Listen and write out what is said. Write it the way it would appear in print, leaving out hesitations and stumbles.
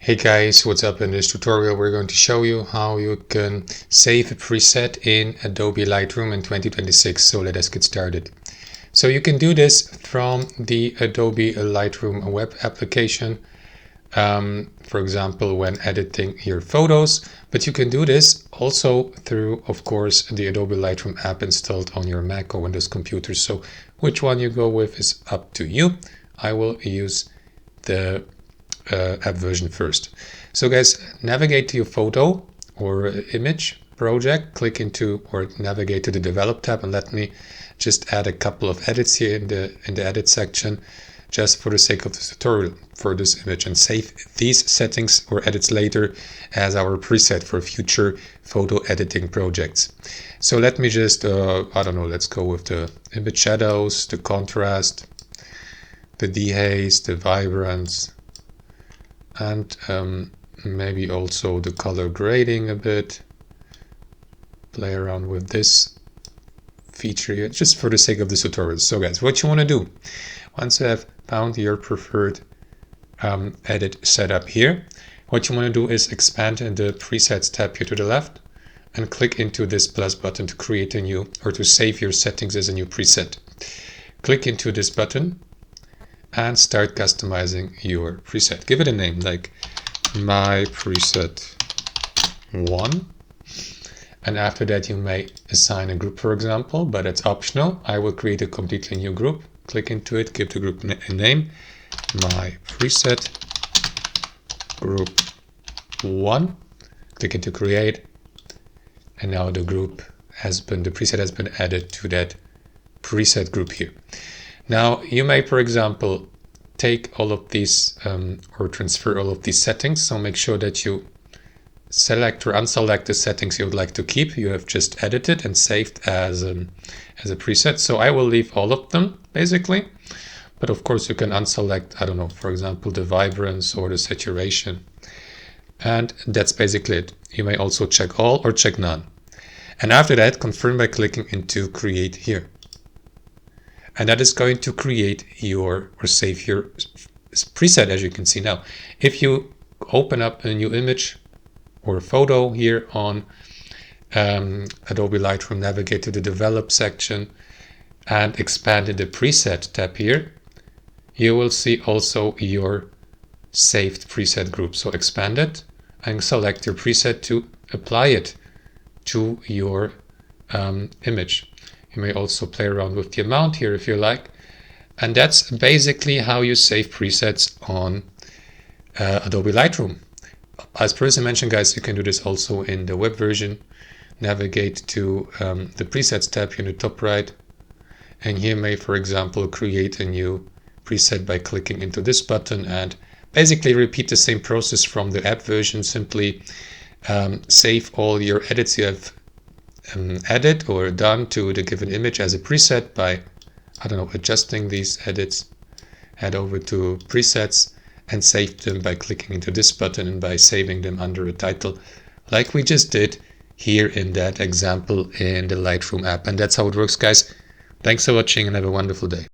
Hey guys, what's up? In this tutorial we're going to show you how you can save a preset in Adobe Lightroom in 2026. So let us get started. So you can do this from the Adobe Lightroom web application, for example when editing your photos, but you can do this also through, of course, the Adobe Lightroom app installed on your Mac or Windows computer. So which one you go with is up to you. I will use the app version first. So guys, navigate to your photo or image project, click into or navigate to the develop tab, and let me just add a couple of edits here in the edit section just for the sake of this tutorial for this image, and save these settings or edits later as our preset for future photo editing projects. So let me just I don't know, let's go with the image shadows, the contrast, the dehaze, the vibrance, and maybe also the color grading a bit. Play around with this feature here just for the sake of this tutorial. So guys, what you want to do once you have found your preferred edit setup here, what you want to do is expand in the presets tab here to the left and click into this plus button to create a new or to save your settings as a new preset. Click into this button and start customizing your preset. Give it a name like my preset 1. And after that you may assign a group, for example, but it's optional. I will create a completely new group. Click into it, give the group a name, my preset group 1. Click into create, and now the preset has been added to that preset group here. Now you may, for example, take all of these or transfer all of these settings. So make sure that you select or unselect the settings you would like to keep. You have just edited and saved as a preset. So I will leave all of them basically, but of course you can unselect, I don't know, for example, the vibrance or the saturation. And that's basically it. You may also check all or check none. And after that, confirm by clicking into create here. And that is going to create your or save your preset, as you can see now. If you open up a new image or a photo here on Adobe Lightroom, navigate to the develop section and expand in the preset tab here, you will see also your saved preset group. So expand it and select your preset to apply it to your image. You may also play around with the amount here if you like. And that's basically how you save presets on Adobe Lightroom. As previously mentioned, guys, you can do this also in the web version. Navigate to the presets tab here in the top right. And here may, for example, create a new preset by clicking into this button, and basically repeat the same process from the app version. Simply save all your edits you have added or done to the given image as a preset by, I don't know, adjusting these edits. Head over to presets and save them by clicking into this button and by saving them under a title like we just did here in that example in the Lightroom app. And that's how it works, guys. Thanks for watching and have a wonderful day.